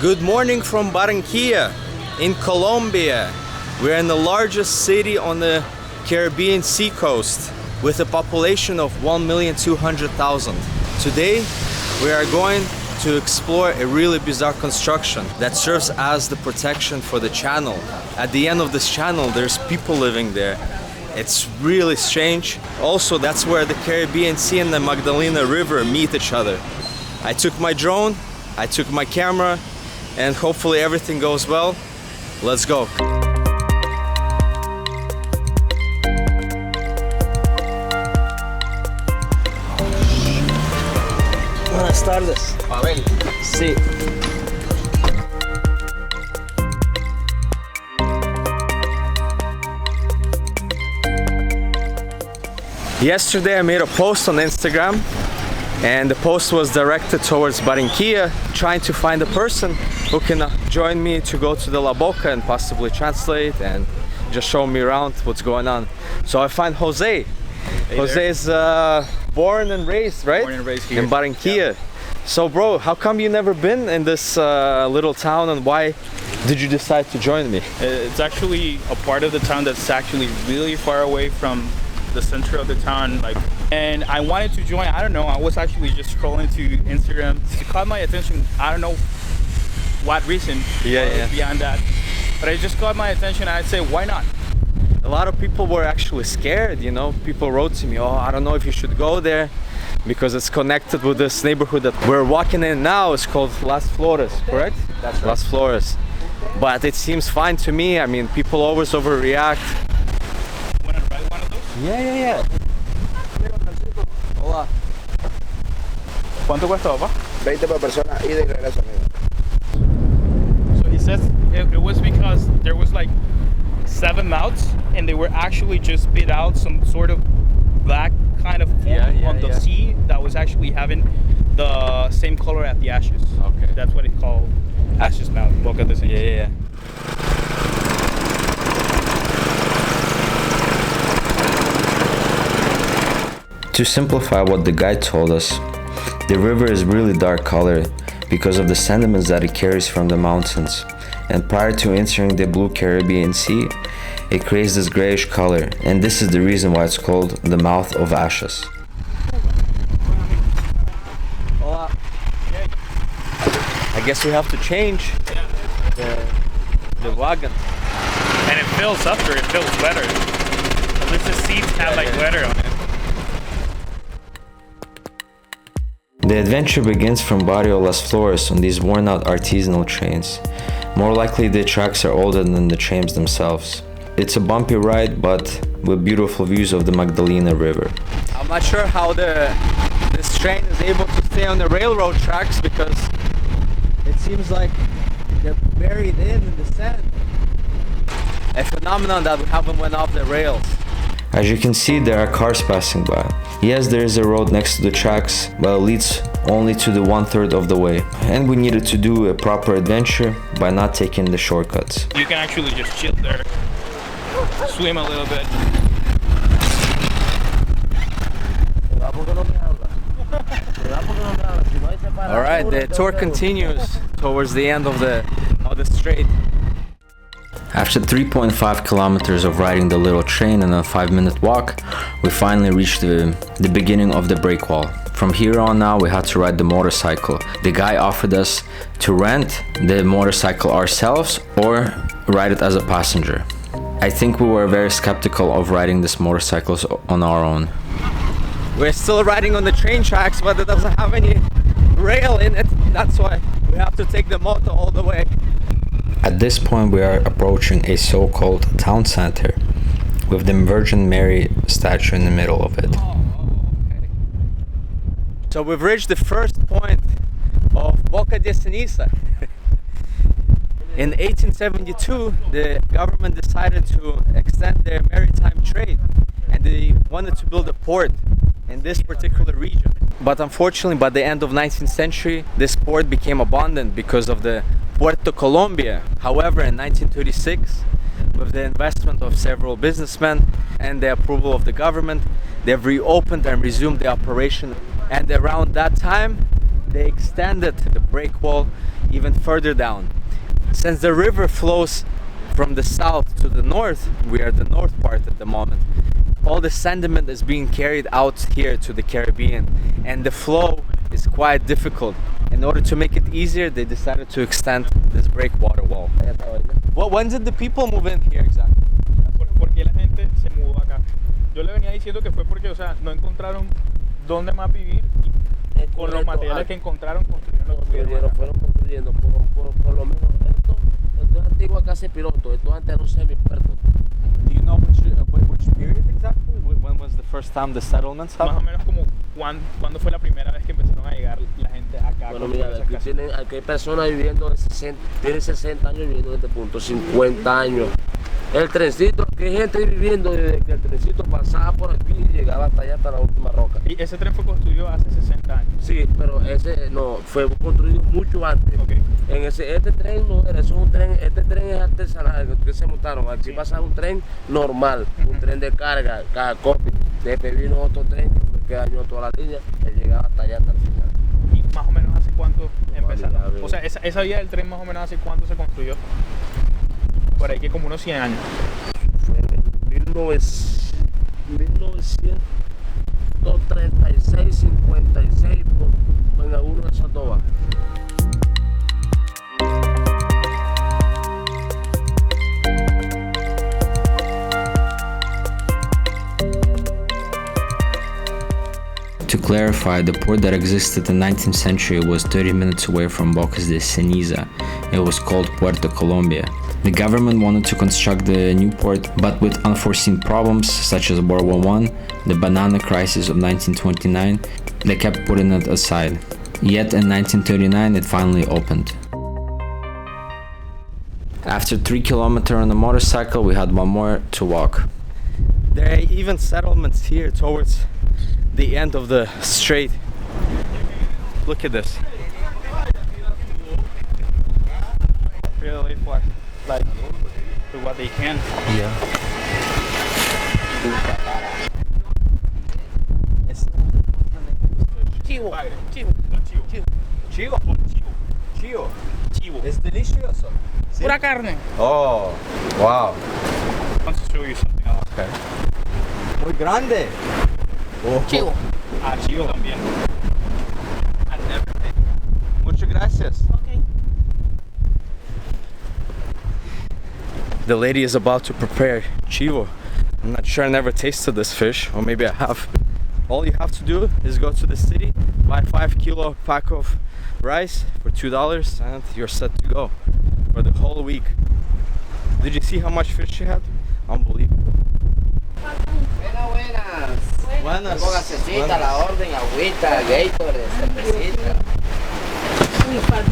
Good morning from Barranquilla in Colombia. We're in the largest city on the Caribbean seacoast with a population of 1,200,000. Today we are going to explore a really bizarre construction that serves as the protection for the channel. At the end of this channel there's people living there. It's really strange. Also, that's where the Caribbean Sea and the Magdalena River meet each other. I took my drone, I took my camera, and hopefully everything goes well. Let's go. Buenas tardes. Pavel. Sí. Yesterday I made a post on Instagram, and the post was directed towards Barranquilla, trying to find a person who can join me to go to the La Boca and possibly translate and just show me around what's going on. So I find Jose. Hey, Jose is born and raised, right? Born and raised here. In Barranquilla. Yeah. So bro, how come you never been in this little town, and why did you decide to join me? It's actually a part of the town that's actually really far away from the center of the town, and I wanted to join. I don't know, I was actually just scrolling to Instagram. It caught my attention. I don't know what reason beyond that, but it just caught my attention. I'd say, why not? A lot of people were actually scared, you know. People wrote to me, oh, I don't know if you should go there because it's connected with this neighborhood that we're walking in now. It's called Las Flores, correct? That's right. Las Flores. But it seems fine to me. I mean, people always overreact. Yeah. Hola. ¿Cuánto cuesta, papá? 20 per persona, ida y regreso, amigo. So he says it was because there was like 7 mouths, and they were actually just spit out some sort of black kind of foam on the sea that was actually having the same color as the ashes. Okay. That's what it's called. Ashes mouth, Bocas de Ceniza. Yeah. To simplify what the guide told us, the river is really dark colored because of the sediments that it carries from the mountains, and prior to entering the blue Caribbean Sea, it creates this grayish color, and this is the reason why it's called the mouth of ashes. Hola. I guess we have to change the wagon. And it fills after, it feels better. At least the seats have like leather on it. The adventure begins from Barrio Las Flores on these worn-out artisanal trains. More likely the tracks are older than the trains themselves. It's a bumpy ride, but with beautiful views of the Magdalena River. I'm not sure how this train is able to stay on the railroad tracks because it seems like they're buried in the sand. A phenomenon that we haven't went off the rails. As you can see, there are cars passing by. Yes, there is a road next to the tracks, but it leads only to the 1/3 of the way. And we needed to do a proper adventure by not taking the shortcuts. You can actually just chill there, swim a little bit. Alright, the tour continues towards the end of the strait. After 3.5 kilometers of riding the little train and a 5-minute walk, we finally reached the beginning of the Breakwall. From here on now we had to ride the motorcycle. The guy offered us to rent the motorcycle ourselves or ride it as a passenger. I think we were very skeptical of riding these motorcycles on our own. We're still riding on the train tracks, but it doesn't have any rail in it. That's why we have to take the moto all the way. At this point we are approaching a so-called town center with the Virgin Mary statue in the middle of it. Okay. So we've reached the first point of Bocas de Ceniza. In 1872 the government decided to extend their maritime trade, and they wanted to build a port in this particular region. But unfortunately, by the end of 19th century, this port became abandoned because of the Puerto Colombia. However, in 1936, with the investment of several businessmen and the approval of the government, they've reopened and resumed the operation. And around that time, they extended the breakwall even further down. Since the river flows from the south to the north, we are the north part at the moment. All the sediment is being carried out here to the Caribbean, and the flow is quite difficult. In order to make it easier, they decided to extend this breakwater wall. When did the people move in here exactly? ¿Por qué la gente se mudó acá? Yo le venía diciendo que fue porque, o sea, no encontraron dónde más vivir y con los materiales que encontraron construyeron lo que pudieron. Fueron construyendo por lo menos esto es antiguo acá se piloto, esto antes era un semipuerto. Do you know which period exactly? When was the first time the settlements Más o happened? menos como cuándo fue la primera vez que empezaron a llegar la gente acá. Bueno, con mira, esas aquí, casas. aquí hay personas viviendo de 60, tienen 60 años viviendo en este punto, 50 años. El trencito, aquí hay gente viviendo desde que el trencito pasaba por aquí y llegaba hasta allá, hasta la última roca. Y ese tren fue construido hace 60 años. Sí, pero ese no, fue construido mucho antes. Okay. Este tren no era, eso es un tren, este tren es artesanal, que se montaron. Aquí pasaba un tren normal, un tren de carga, caja copy. Después vino otro tren que fue que dañó toda la línea, que llegaba hasta allá, hasta el final. ¿Y más o menos hace cuánto empezaron? a ver. O sea, esa vía del tren más o menos hace cuánto se construyó. Por ahí que como unos 100 años. Fue en 1936, 56, en alguno de esos dos. To clarify, the port that existed in the 19th century was 30 minutes away from Bocas de Ceniza. It was called Puerto Colombia. The government wanted to construct the new port, but with unforeseen problems such as World War I, the banana crisis of 1929, they kept putting it aside. Yet in 1939 it finally opened. After 3 kilometers on a motorcycle, we had one more to walk. There are even settlements here towards the end of the strait. Look at this. Really far. Like, do what they can. Yeah. Chivo, It's delicious. Pura carne. Oh, wow. I want to show you something else. Okay. Muy grande. Oh. chivo. Ah, chivo también. I've never been. Muchas gracias. Okay. The lady is about to prepare chivo. I'm not sure, I never tasted this fish, or maybe I have. All you have to do is go to the city, buy 5 kilo pack of rice for $2, and you're set to go for the whole week. Did you see how much fish she had? Unbelievable. Buenas. Buenas. Tengo gasecita, la orden, agüita, Gatorade, cervecita.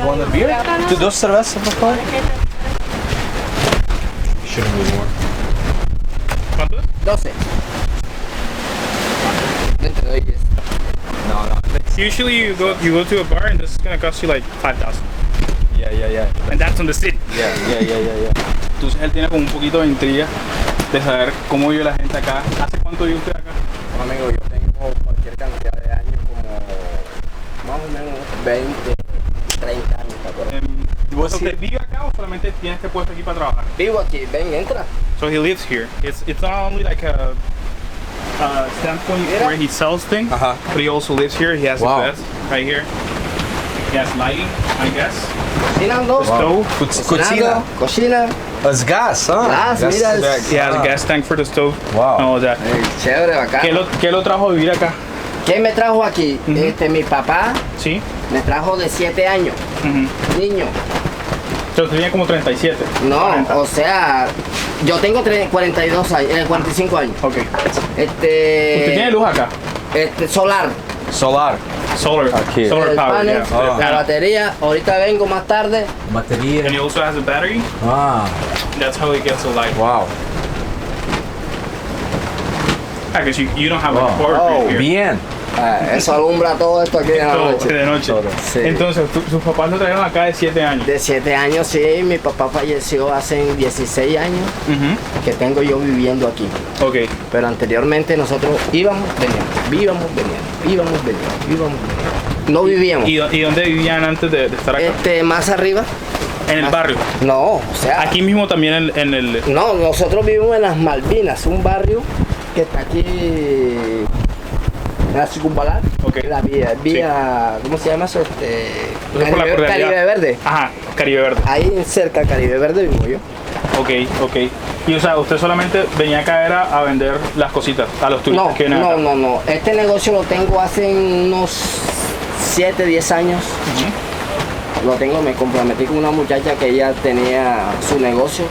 Want a beer? Dos cervezas, por favor? Shouldn't be more. ¿Cuántos? 12. No te doy 10. No. Usually you go to a bar and this is gonna cost you like 5,000. Yeah. And that's on the city. Yeah. Entonces él tiene como un poquito de intriga de saber cómo vive la gente acá. ¿Hace cuánto vive usted acá? Bueno, amigo, yo tengo cualquier cantidad de años, como más o menos 20, 30 años, ¿te acuerdas? ¿Usted vive acá o solamente tiene este puesto aquí para trabajar? Vivo aquí, ven, entra. So he lives here. It's not only like a standpoint where he sells things, but he also lives here. He has Wow. a bed right here. He has lighting, I guess. Cocinando. Stove. Cocinando, cocina. It's gas, huh? Gas, mira. He has a gas tank for the stove. Wow. All of that. Chévere, bacán. ¿Qué lo trajo a vivir acá? ¿Qué me trajo aquí? Mi papá Sí. me trajo de 7 años, niño. Entonces tenía como 37. No, 40. o sea, yo tengo 42 años, 45 años. Ok. ¿Usted Este, tiene luz acá? solar. Solar. Solar. Aquí. Solar El power, panel, yeah. la batería, ahorita vengo más tarde. Batería. And he also has a battery. Ah, That's how he gets the light. wow. I guess you don't have a power grid here. Bien. Eso alumbra todo esto aquí de la Todo noche. de noche. Sí. Entonces, sus papás lo trajeron acá de 7 años. De 7 años, sí, mi papá falleció hace 16 años que tengo yo viviendo aquí. Ok. Pero anteriormente nosotros íbamos, veníamos, íbamos, veníamos, íbamos, veníamos, íbamos, veníamos. No vivíamos. ¿Y dónde vivían antes de estar acá? Más arriba. En el barrio. No, o sea. Aquí mismo también en el... No, nosotros vivimos en las Malvinas, un barrio que está aquí en la circunvalar. Ok. La vía, ¿cómo se llama eso? Caribe Verde. Ajá, Caribe Verde. Ahí cerca del Caribe Verde vivo yo. Ok. Y o sea, usted solamente venía acá a vender las cositas a los turistas que vienen acá. No. Este negocio lo tengo hace unos 7, 10 años. Lo tengo, me comprometí con una muchacha que ella tenía su negocio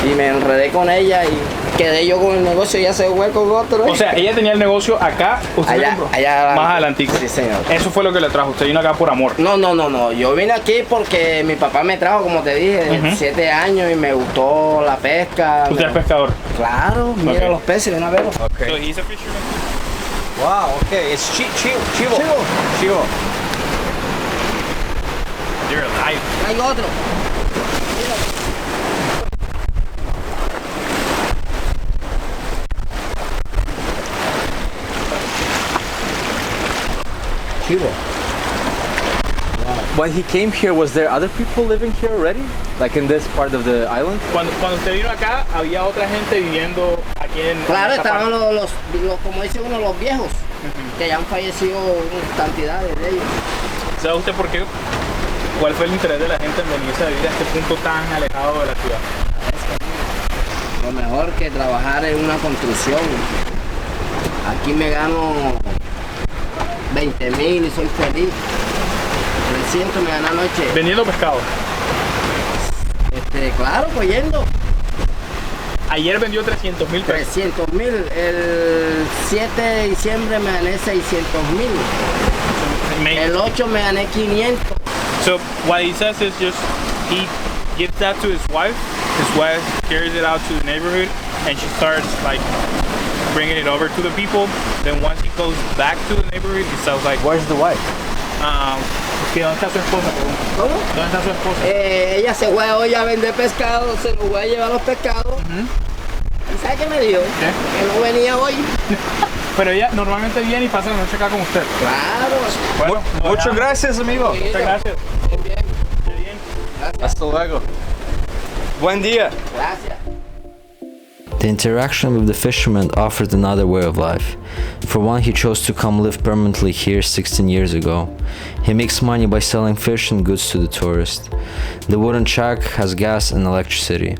y me enredé con ella y quedé yo con el negocio y ella se fue con otro. O sea, ella tenía el negocio acá, usted allá, lo compró. allá Más adelantico. Sí, señor. Eso fue lo que le trajo, usted vino acá por amor. No. Yo vine aquí porque mi papá me trajo, como te dije, 7 años y me gustó la pesca. ¿Usted es pescador? Claro, mira los peces, ven a verlos. Okay. So he's a fisherman. Wow, okay. It's chivo. They're alive. Hay otro. Chivo. When he came here, was there other people living here already? Like in this part of the island? Cuando usted vino acá, había otra gente viviendo aquí en... Claro, en esta estaban parte. los, como dice uno, los viejos, que ya han fallecido cantidades de ellos. ¿Sabe usted por qué? ¿Cuál fue el interés de la gente en venirse a vivir a este punto tan alejado de la ciudad? Lo mejor que trabajar en una construcción. Aquí me gano 20,000 y soy feliz. 300 me gana anoche. Vendiendo pescado. Claro, cogiendo. Ayer vendió 300,000 pesos. 300,000. El 7 de diciembre me gané 600,000. El 8 me gané 500. So what he says is just he gives that to his wife. His wife carries it out to the neighborhood, and she starts like bringing it over to the people. Then once he goes back to the neighborhood, he sells like. Where's the wife? ¿Dónde está su esposa? ¿Cómo? ¿Dónde está su esposa? Ella se fue hoy a vender pescado, se los voy a llevar los pescados. ¿Y sabe qué me dijo? ¿Qué? Que no venía hoy. Pero ella normalmente viene y pasa la noche acá con usted. Claro. Bueno, Muchas gracias, amigo. Muchas gracias. Bien. Qué bien. Hasta luego. Buen día. Gracias. The interaction with the fisherman offered another way of life. For one, he chose to come live permanently here 16 years ago. He makes money by selling fish and goods to the tourists. The wooden shack has gas and electricity.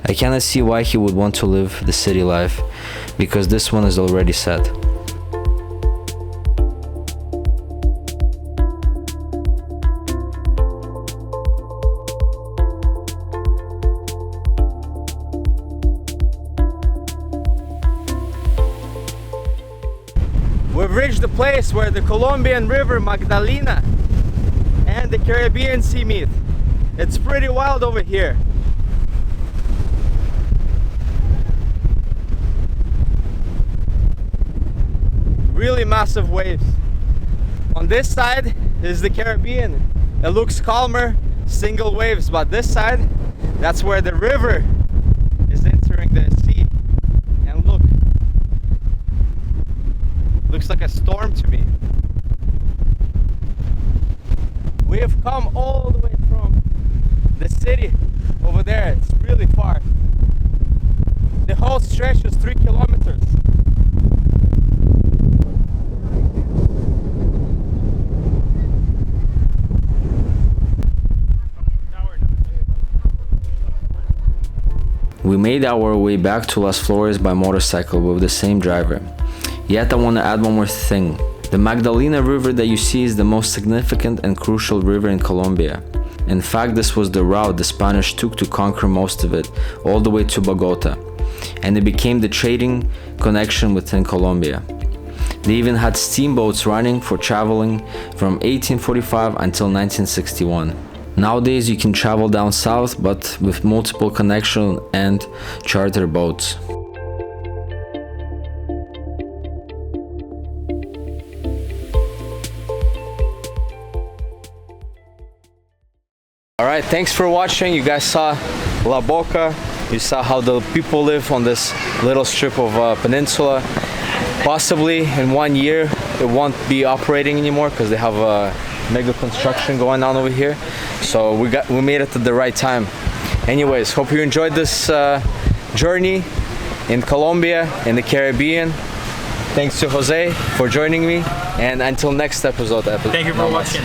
I cannot see why he would want to live the city life, because this one is already set. We've reached the place where the Colombian River Magdalena and the Caribbean Sea meet. It's pretty wild over here. Really massive waves. On this side is the Caribbean. It looks calmer, single waves, but this side, that's where the river is entering the sea. And look, looks like a storm to me. We have come all the way from the city over there. It's really far. The whole stretch is 3 kilometers. We made our way back to Las Flores by motorcycle with the same driver. Yet I want to add one more thing. The Magdalena River that you see is the most significant and crucial river in Colombia. In fact, this was the route the Spanish took to conquer most of it, all the way to Bogota, and it became the trading connection within Colombia. They even had steamboats running for traveling from 1845 until 1961. Nowadays you can travel down south, but with multiple connection and charter boats. Alright, thanks for watching. You guys saw La Boca. You saw how the people live on this little strip of peninsula. Possibly in 1 year it won't be operating anymore because they have a mega construction going on over here. So we made it at the right time. Anyways, hope you enjoyed this journey in Colombia, in the Caribbean. Thanks to Jose for joining me, and until next episode. Thank you for watching.